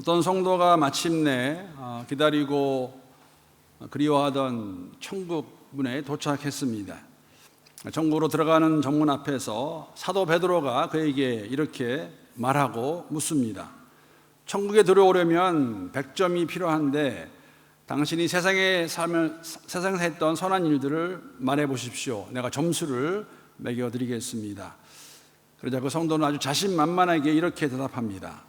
어떤 성도가 마침내 기다리고 그리워하던 천국 문에 도착했습니다. 천국으로 들어가는 정문 앞에서 사도 베드로가 그에게 이렇게 말하고 묻습니다. 천국에 들어오려면 100점이 필요한데 당신이 세상에서 했던 선한 일들을 말해 보십시오. 내가 점수를 매겨드리겠습니다. 그러자 그 성도는 아주 자신만만하게 이렇게 대답합니다.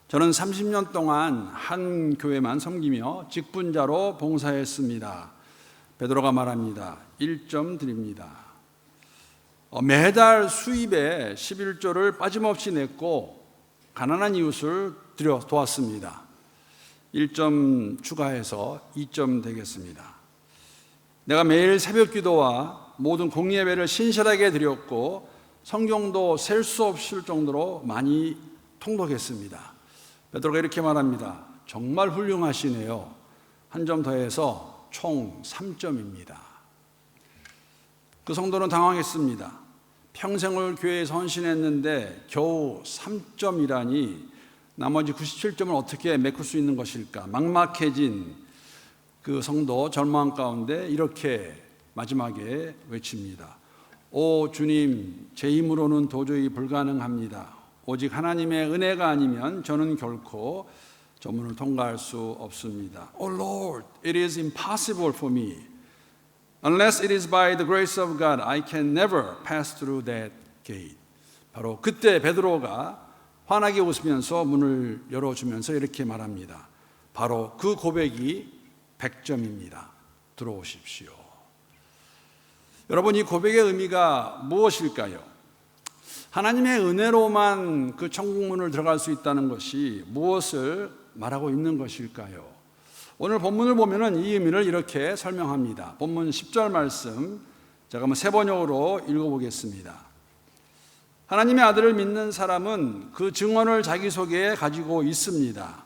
저는 30년 동안 한 교회만 섬기며 직분자로 봉사했습니다. 베드로가 말합니다. 1점 드립니다. 매달 수입에 11조를 빠짐없이 냈고 가난한 이웃을 도왔습니다. 1점 추가해서 2점 되겠습니다. 내가 매일 새벽 기도와 모든 공예배를 신실하게 드렸고 성경도 셀 수 없을 정도로 많이 통독했습니다. 베드로가 이렇게 말합니다. 정말 훌륭하시네요. 한 점 더해서 총 3점입니다. 그 성도는 당황했습니다. 평생을 교회에 헌신했는데 겨우 3점이라니 나머지 97점을 어떻게 메꿀 수 있는 것일까? 막막해진 그 성도 절망 가운데 이렇게 마지막에 외칩니다. 오 주님, 제 힘으로는 도저히 불가능합니다. 오직 하나님의 은혜가 아니면 저는 결코 저 문을 통과할 수 없습니다. Oh Lord, it is impossible for me. Unless it is by the grace of God, I can never pass through that gate. 바로 그때 베드로가 환하게 웃으면서 문을 열어주면서 이렇게 말합니다. 바로 그 고백이 100점입니다. 들어오십시오. 여러분, 이 고백의 의미가 무엇일까요? 하나님의 은혜로만 그 천국문을 들어갈 수 있다는 것이 무엇을 말하고 있는 것일까요? 오늘 본문을 보면 이 의미를 이렇게 설명합니다. 본문 10절 말씀 제가 한번 세 번역으로 읽어보겠습니다. 하나님의 아들을 믿는 사람은 그 증언을 자기 속에 가지고 있습니다.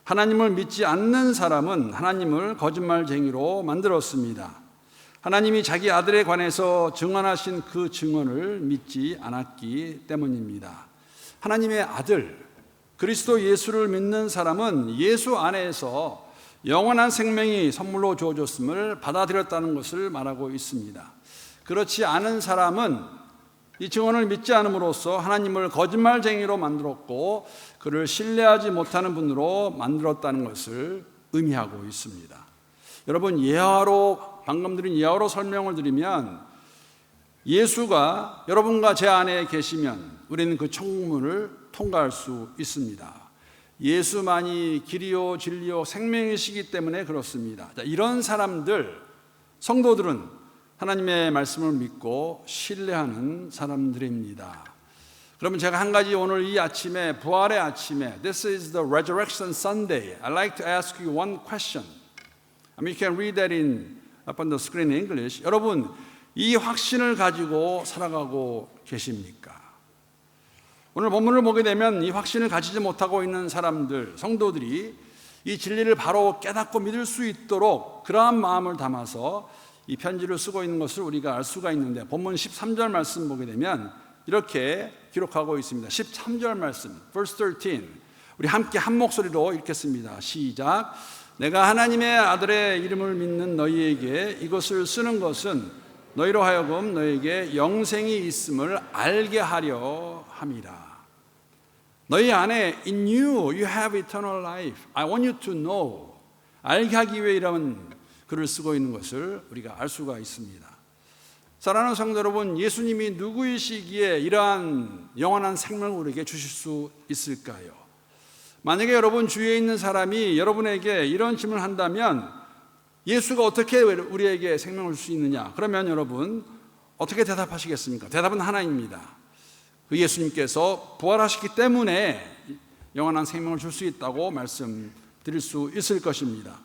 하나님을 믿지 않는 사람은 하나님을 거짓말쟁이로 만들었습니다. 하나님이 자기 아들에 관해서 증언하신 그 증언을 믿지 않았기 때문입니다. 하나님의 아들 그리스도 예수를 믿는 사람은 예수 안에서 영원한 생명이 선물로 주어졌음을 받아들였다는 것을 말하고 있습니다. 그렇지 않은 사람은 이 증언을 믿지 않음으로써 하나님을 거짓말쟁이로 만들었고 그를 신뢰하지 못하는 분으로 만들었다는 것을 의미하고 있습니다. 여러분, 방금 드린 예화로 설명을 드리면 예수가 여러분과 제 안에 계시면 우리는 그 천국문을 통과할 수 있습니다. 예수만이 길이요 진리요 생명이시기 때문에 그렇습니다. 이런 사람들, 성도들은 하나님의 말씀을 믿고 신뢰하는 사람들입니다. 그러면 제가 한 가지 오늘 이 아침에, 부활의 아침에, This is the Resurrection Sunday. I'd like to ask you one question. You can read that up on the screen in English. 여러분, 이 확신을 가지고 살아가고 계십니까? 오늘 본문을 보게 되면 이 확신을 가지지 못하고 있는 사람들, 성도들이 이 진리를 바로 깨닫고 믿을 수 있도록 그러한 마음을 담아서 이 편지를 쓰고 있는 것을 우리가 알 수가 있는데 본문 13절 말씀 보게 되면 이렇게 기록하고 있습니다. 13절 말씀, verse 13. 우리 함께 한 목소리로 읽겠습니다. 시작. 내가 하나님의 아들의 이름을 믿는 너희에게 이것을 쓰는 것은 너희로 하여금 너희에게 영생이 있음을 알게 하려 함이라. 너희 안에 in you have eternal life. I want you to know. 알게 하기 위해 이런 글을 쓰고 있는 것을 우리가 알 수가 있습니다. 사랑하는 성도 여러분, 예수님이 누구이시기에 이러한 영원한 생명을 우리에게 주실 수 있을까요? 만약에 여러분 주위에 있는 사람이 여러분에게 이런 질문을 한다면 예수가 어떻게 우리에게 생명을 줄 수 있느냐? 그러면 여러분 어떻게 대답하시겠습니까? 대답은 하나입니다. 그 예수님께서 부활하셨기 때문에 영원한 생명을 줄 수 있다고 말씀드릴 수 있을 것입니다.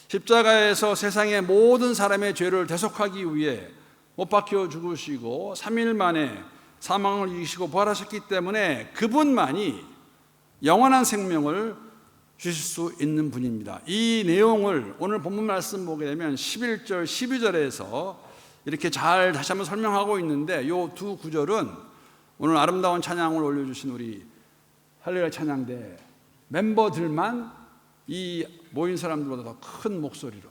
십자가에서 세상의 모든 사람의 죄를 대속하기 위해 못 박혀 죽으시고 3일 만에 사망을 이기시고 부활하셨기 때문에 그분만이 영원한 생명을 주실 수 있는 분입니다. 이 내용을 오늘 본문 말씀 보게 되면 11절, 12절에서 이렇게 잘 다시 한번 설명하고 있는데 이 두 구절은 오늘 아름다운 찬양을 올려주신 우리 할렐루야 찬양대 멤버들만 이 모인 사람들보다 더 큰 목소리로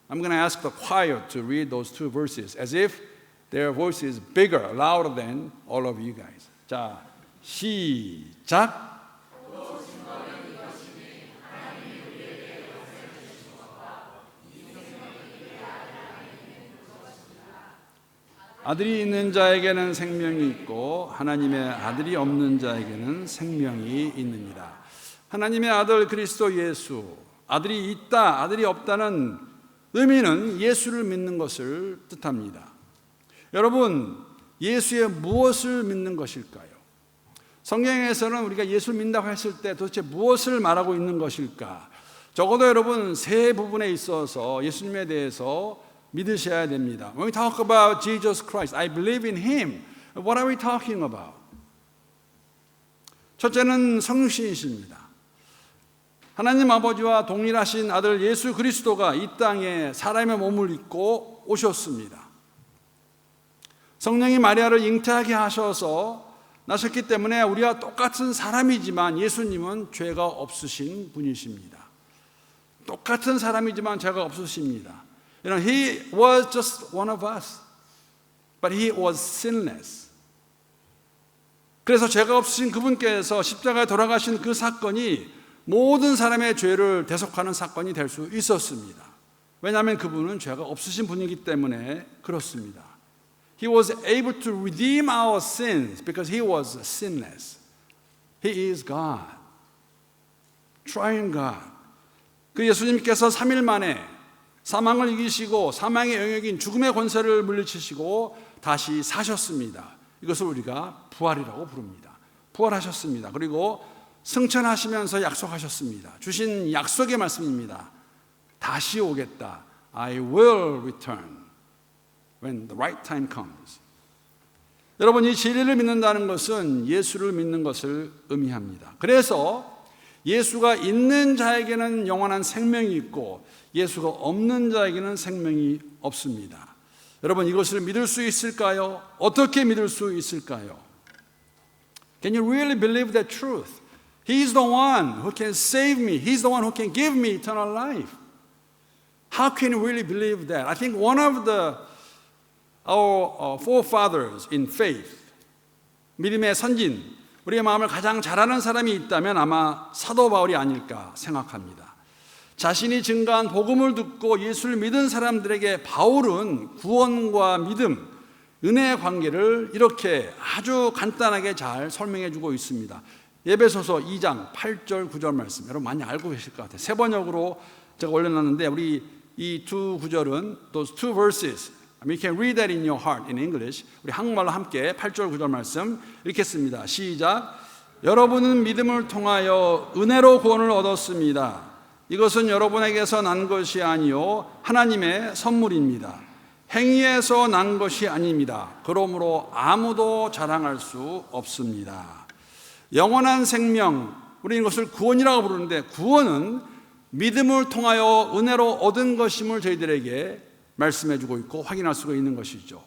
I'm going to ask the choir to read those two verses as if their voice is bigger, louder than all of you guys. 자, 시작. 아들이 있는 자에게는 생명이 있고 하나님의 아들이 없는 자에게는 생명이 있느니라. 하나님의 아들 그리스도 예수, 아들이 있다, 아들이 없다는 의미는 예수를 믿는 것을 뜻합니다. 여러분, 예수의 무엇을 믿는 것일까요? 성경에서는 우리가 예수를 믿는다고 했을 때 도대체 무엇을 말하고 있는 것일까? 적어도 여러분 세 부분에 있어서 예수님에 대해서 믿으셔야 됩니다. When we talk about Jesus Christ, I believe in Him. What are we talking about? 첫째는 성신이십니다. 하나님 아버지와 동일하신 아들 예수 그리스도가 이 땅에 사람의 몸을 입고 오셨습니다. 성령이 마리아를 잉태하게 하셔서 나셨기 때문에 우리와 똑같은 사람이지만 예수님은 죄가 없으신 분이십니다. 똑같은 사람이지만 죄가 없으십니다. You know, he was just one of us, but he was sinless. 그래서 죄가 없으신 그분께서 십자가에 돌아가신 그 사건이 모든 사람의 죄를 대속하는 사건이 될 수 있었습니다. 왜냐하면 그분은 죄가 없으신 분이기 때문에 그렇습니다. He was able to redeem our sins because he was sinless. He is God, triune God. 그 예수님께서 3일 만에 사망을 이기시고 사망의 영역인 죽음의 권세를 물리치시고 다시 사셨습니다. 이것을 우리가 부활이라고 부릅니다. 부활하셨습니다. 그리고 승천하시면서 약속하셨습니다. 주신 약속의 말씀입니다. 다시 오겠다. I will return when the right time comes. 여러분, 이 진리를 믿는다는 것은 예수를 믿는 것을 의미합니다. 그래서 예수가 있는 자에게는 영원한 생명이 있고 예수가 없는 자에게는 생명이 없습니다. 여러분, 이것을 믿을 수 있을까요? 어떻게 믿을 수 있을까요? Can you really believe that truth? He is the one who can save me. He is the one who can give me eternal life. How can you really believe that? I think one of our forefathers in faith, 믿음의 선진, 우리의 마음을 가장 잘 아는 사람이 있다면 아마 사도 바울이 아닐까 생각합니다. 자신이 증거한 복음을 듣고 예수를 믿은 사람들에게 바울은 구원과 믿음, 은혜의 관계를 이렇게 아주 간단하게 잘 설명해 주고 있습니다. 에베소서 2장 8절 9절 말씀, 여러분 많이 알고 계실 것 같아요. 세 번역으로 제가 올려놨는데 우리 이 두 구절은 those two verses, you can read that in your heart in English. 우리 한국말로 함께 8절 9절 말씀 읽겠습니다. 시작. 여러분은 믿음을 통하여 은혜로 구원을 얻었습니다. 이것은 여러분에게서 난 것이 아니요 하나님의 선물입니다. 행위에서 난 것이 아닙니다. 그러므로 아무도 자랑할 수 없습니다. 영원한 생명, 우리는 이것을 구원이라고 부르는데 구원은 믿음을 통하여 은혜로 얻은 것임을 저희들에게 말씀해주고 있고 확인할 수가 있는 것이죠.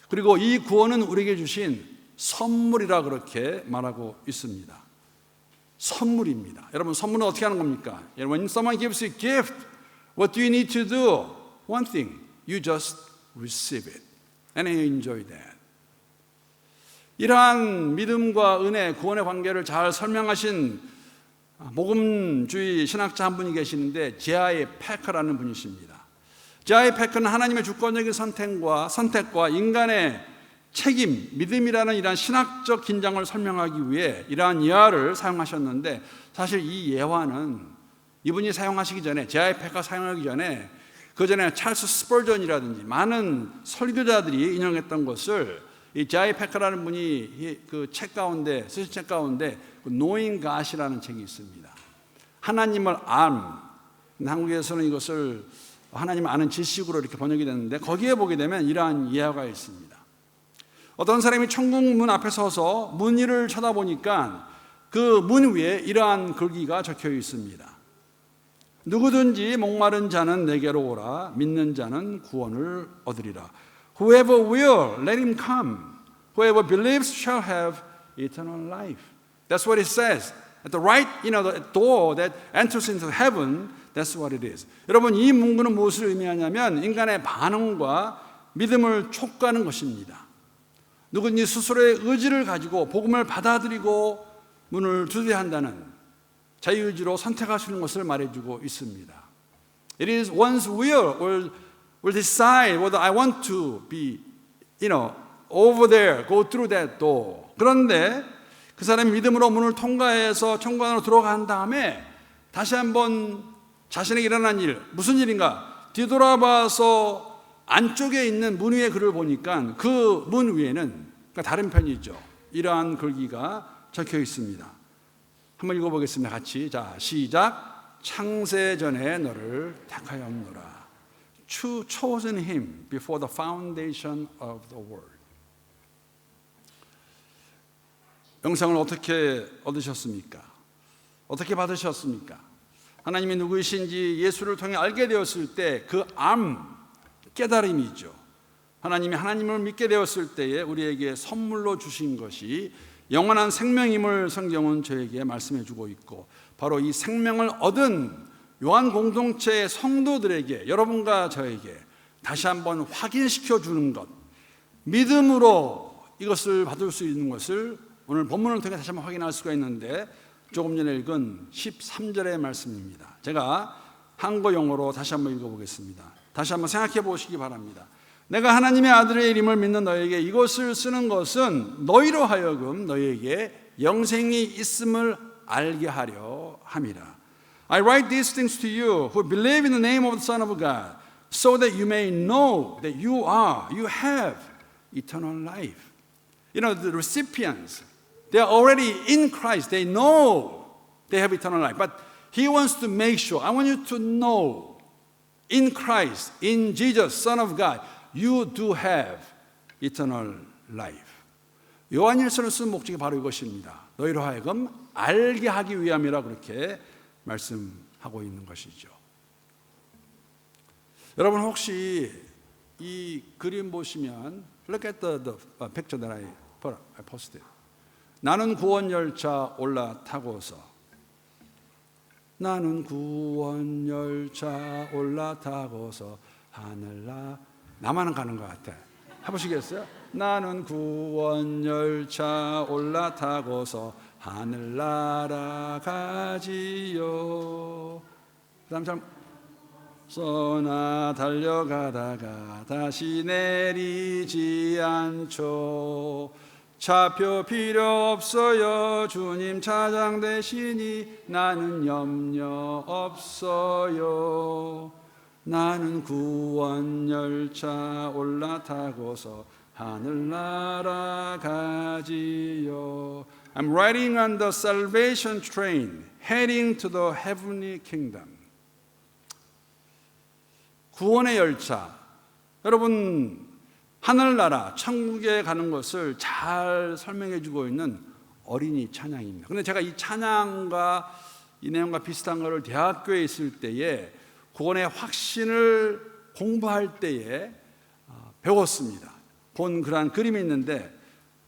그리고 이 구원은 우리에게 주신 선물이라 그렇게 말하고 있습니다. 선물입니다. 여러분, 선물은 어떻게 하는 겁니까? When someone gives you a gift, what do you need to do? One thing, you just receive it and enjoy that. 이러한 믿음과 은혜, 구원의 관계를 잘 설명하신 복음주의 신학자 한 분이 계시는데 제아이 패커라는 분이십니다. 제아이 패커는 하나님의 주권적인 선택과 인간의 책임, 믿음이라는 이러한 신학적 긴장을 설명하기 위해 이러한 예화를 사용하셨는데 사실 이 예화는 이분이 사용하시기 전에 제아이 패커 사용하기 전에 그 전에 찰스 스펄전이라든지 많은 설교자들이 인용했던 것을 이 제아이 패커라는 분이 그 책 가운데 쓰신 책 가운데 Knowing God이라는 책이 있습니다. 하나님을 한국에서는 이것을 하나님을 아는 지식으로 이렇게 번역이 됐는데 거기에 보게 되면 이러한 예화가 있습니다. 어떤 사람이 천국 문 앞에 서서 문 위를 쳐다보니까 그 문 위에 이러한 글귀가 적혀 있습니다. 누구든지 목마른 자는 내게로 오라. 믿는 자는 구원을 얻으리라. Whoever will, let him come. Whoever believes shall have eternal life. That's what it says. At the right, the door that enters into heaven, that's what it is. 여러분, 이 문구는 무엇을 의미하냐면 인간의 반응과 믿음을 촉구하는 것입니다. 누구든지 스스로의 의지를 가지고 복음을 받아들이고 문을 두드려야 한다는 자유의지로 선택할 수 있는 것을 말해주고 있습니다. It is one's will decide whether I want to be, over there, go through that door. 그런데 그 사람이 믿음으로 문을 통과해서 천국 안으로 들어간 다음에 다시 한번 자신에게 일어난 일, 무슨 일인가? 뒤돌아봐서 안쪽에 있는 문 위에 글을 보니까 그 문 위에는, 그러니까 다른 편이죠, 이러한 글귀가 적혀 있습니다. 한번 읽어보겠습니다. 같이. 자, 시작. 창세전에 너를 택하였노라. Chosen him before the foundation of the world. 영상을 어떻게 얻으셨습니까? 어떻게 받으셨습니까? 하나님이 누구이신지 예수를 통해 알게 되었을 때 그 깨달음이죠. 하나님이 하나님을 믿게 되었을 때에 우리에게 선물로 주신 것이 영원한 생명임을 성경은 저에게 말씀해 주고 있고, 바로 이 생명을 얻은 요한 공동체의 성도들에게, 여러분과 저에게 다시 한번 확인시켜 주는 것, 믿음으로 이것을 받을 수 있는 것을 오늘 본문을 통해 다시 한번 확인할 수가 있는데, 조금 전에 읽은 13절의 말씀입니다. 제가 한국 영어로 다시 한번 읽어보겠습니다. 다시 한번 생각해 보시기 바랍니다. 내가 하나님의 아들의 이름을 믿는 너에게 이것을 쓰는 것은 너희로 하여금 너희에게 영생이 있음을 알게 하려 함이라. I write these things to you who believe in the name of the Son of God, so that you may know that you have eternal life. The recipients, they are already in Christ. They know they have eternal life. But He wants to make sure, I want you to know, in Christ, in Jesus, Son of God, you do have eternal life. 요한일서를 쓴 목적이 바로 이것입니다. 너희로 하여금 알게 하기 위함이라 그렇게 말씀하고 있는 것이죠. 여러분, 혹시 이 그림 보시면, look at the picture that I posted. 나는 구원열차 올라타고서, 나는 구원열차 올라타고서 하늘나, 나만은 가는 것 같아. 해보시겠어요? 나는 구원열차 올라타고서 하늘 날아가지요. 그 다음 쏘나 달려가다가 다시 내리지 않죠. 차표 필요 없어요. 주님 차장 되시니 나는 염려 없어요. 나는 구원열차 올라타고서 하늘 날아가지요. I'm riding on the salvation train, heading to the heavenly kingdom. 구원의 열차. 여러분, 하늘나라, 천국에 가는 것을 잘 설명해 주고 있는 어린이 찬양입니다. 그런데 제가 이 찬양과 이 내용과 비슷한 것을 대학교에 있을 때에 구원의 확신을 공부할 때에 배웠습니다. 본 그러한 그림이 있는데,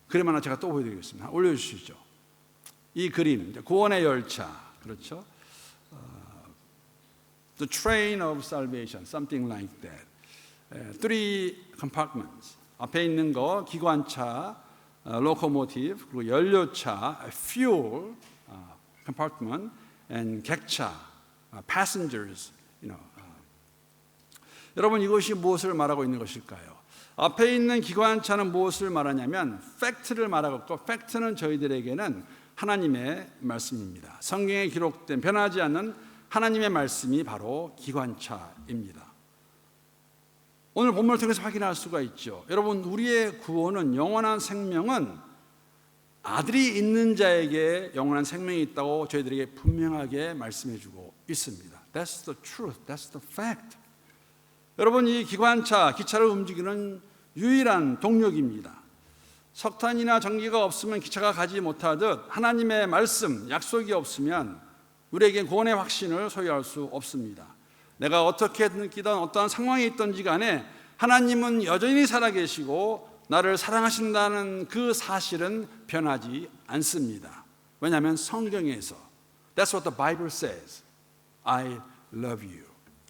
그림 하나 제가 또 보여드리겠습니다. 올려주시죠. 이 그림, 구원의 열차, 그렇죠? The train of salvation, something like that. Three compartments. 앞에 있는 거 기관차, locomotive, 그리고 연료차, fuel compartment, and 객차, passengers. 여러분, 이것이 무엇을 말하고 있는 것일까요? 앞에 있는 기관차는 무엇을 말하냐면 팩트를 말하고 있고, 팩트는 저희들에게는 하나님의 말씀입니다. 성경에 기록된 변하지 않는 하나님의 말씀이 바로 기관차입니다. 오늘 본문을 통해서 확인할 수가 있죠. 여러분, 우리의 구원은, 영원한 생명은 아들이 있는 자에게 영원한 생명이 있다고 저희들에게 분명하게 말씀해 주고 있습니다. That's the truth. That's the fact. 여러분, 이 기관차, 기차를 움직이는 유일한 동력입니다. 석탄이나 전기가 없으면 기차가 가지 못하듯 하나님의 말씀, 약속이 없으면 우리에게 구원의 확신을 소유할 수 없습니다. 내가 어떻게 느끼든 어떠한 상황에 있든지 간에 하나님은 여전히 살아계시고 나를 사랑하신다는 그 사실은 변하지 않습니다. 왜냐하면 성경에서 That's what the Bible says. I love you.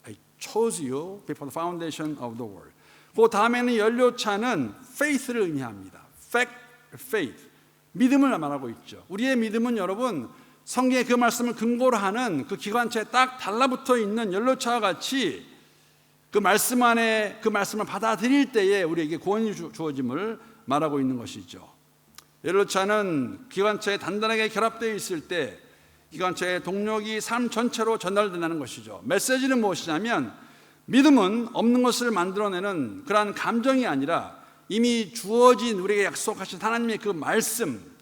I chose you before the foundation of the world. 그 다음에는 연료차는 faith를 의미합니다. faith. 믿음을 말하고 있죠. 우리의 믿음은 여러분 성경의 그 말씀을 근거로 하는 그 기관차에 딱 달라붙어 있는 연료차와 같이 그 말씀 안에 그 말씀을 받아들일 때에 우리에게 구원이 주어짐을 말하고 있는 것이죠. 연료차는 기관차에 단단하게 결합되어 있을 때 기관차의 동력이 삶 전체로 전달된다는 것이죠. 메시지는 무엇이냐면 믿음은 없는 것을 만들어내는 그러한 감정이 아니라 이미 주어진 우리에게 약속하신 하나님의 그 말씀,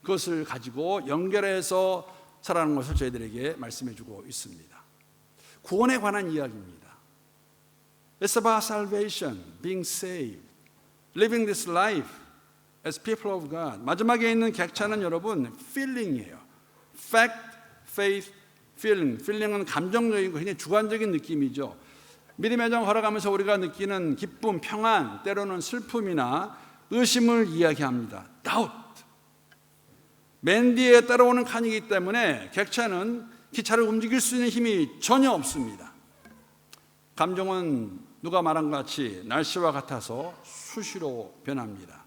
그것을 가지고 연결해서 살아가는 것을 저희들에게 말씀해 주고 있습니다. 구원에 관한 이야기입니다. It's about salvation, being saved, living this life as people of God. 마지막에 있는 객차는 여러분 feeling이에요. Fact, faith, feeling. feeling은 감정적이고 굉장히 주관적인 느낌이죠. 믿음의 정 걸어가면서 우리가 느끼는 기쁨, 평안, 때로는 슬픔이나 의심을 이야기합니다. doubt. 맨 뒤에 따라오는 칸이기 때문에 객차는 기차를 움직일 수 있는 힘이 전혀 없습니다. 감정은 누가 말한 것 같이 날씨와 같아서 수시로 변합니다.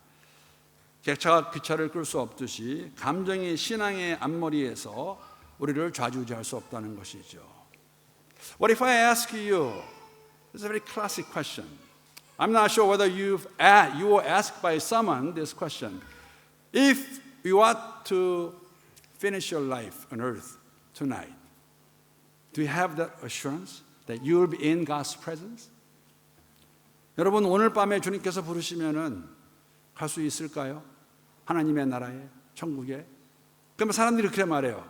객차가 기차를 끌 수 없듯이 감정이 신앙의 앞머리에서 우리를 좌지우지할 수 없다는 것이죠. What if I ask you? It's a very classic question. I'm not sure whether you were asked by someone this question. If you are to finish your life on earth tonight, do you have that assurance that you will be in God's presence? 여러분 오늘 밤에 주님께서 부르시면은 갈 수 있을까요? 하나님의 나라에, 천국에. 그러면 사람들이 그렇게 말해요.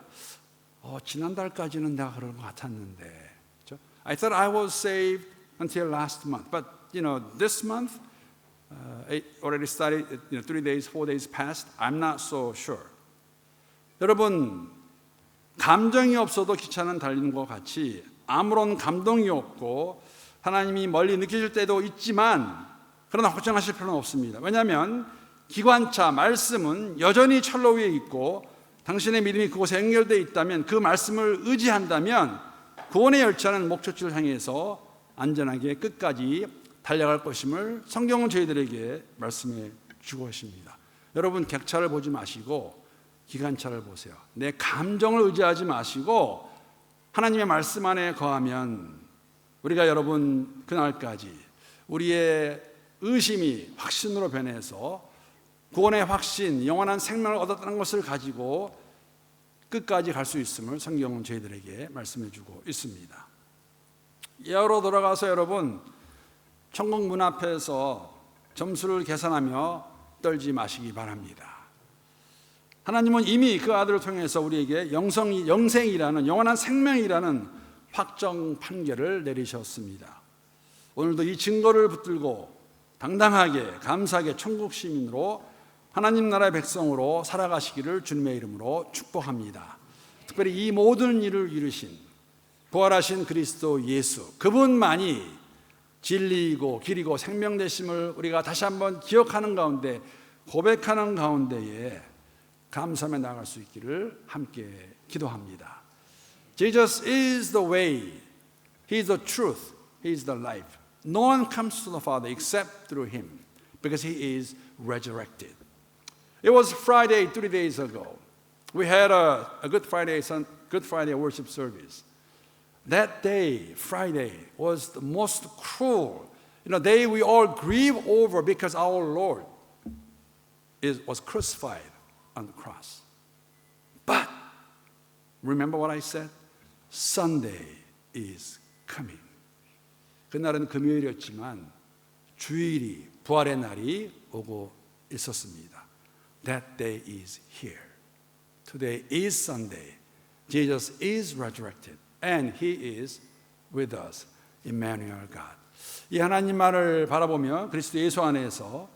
지난달까지는 내가 그런 것 같았는데. 그렇죠? I thought I was saved until last month, but this month it already started. 3 days, 4 days passed. I'm not so sure. 여러분 감정이 없어도 기차는 달리는 것 같이 아무런 감동이 없고 하나님이 멀리 느껴질 때도 있지만 그러나 걱정하실 필요는 없습니다. 왜냐하면 기관차 말씀은 여전히 철로 위에 있고 당신의 믿음이 그곳에 연결되어 있다면 그 말씀을 의지한다면 구원의 열차는 목적지를 향해서 안전하게 끝까지 달려갈 것임을 성경은 저희들에게 말씀해 주고 있습니다. 여러분 객차를 보지 마시고 기관차를 보세요. 내 감정을 의지하지 마시고 하나님의 말씀 안에 거하면 우리가 여러분 그날까지 우리의 의심이 확신으로 변해서 구원의 확신, 영원한 생명을 얻었다는 것을 가지고 끝까지 갈 수 있음을 성경은 저희들에게 말씀해 주고 있습니다. 예화로 돌아가서 여러분 천국 문 앞에서 점수를 계산하며 떨지 마시기 바랍니다. 하나님은 이미 그 아들을 통해서 우리에게 영생이라는 영원한 생명이라는 확정 판결을 내리셨습니다. 오늘도 이 증거를 붙들고 당당하게 감사하게 천국 시민으로 하나님 나라의 백성으로 살아가시기를 주님의 이름으로 축복합니다. 특별히 이 모든 일을 이루신 부활하신 그리스도 예수, 그분만이 진리이고 길이고 생명 되심을 우리가 다시 한번 기억하는 가운데 고백하는 가운데에 감사하며 나아갈 수 있기를 함께 기도합니다. Jesus is the way, He is the truth, He is the life. No one comes to the Father except through Him because He is resurrected. It was Friday 3 days ago. We had a Good Friday worship service. That day, Friday, was the most cruel day we all grieve over because our Lord was crucified on the cross. But remember what I said? Sunday is coming. 그날은 금요일이었지만 주일이 부활의 날이 오고 있었습니다. That day is here. Today is Sunday. Jesus is resurrected and He is with us. Emmanuel God. 이 하나님만을 바라보며 그리스도 예수 안에서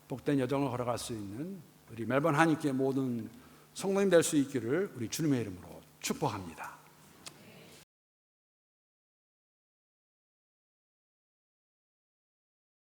복된 여정을 걸어갈 수 있는 우리 멜번 한인교회 모든 성도님 될 수 있기를 우리 주님의 이름으로 축복합니다.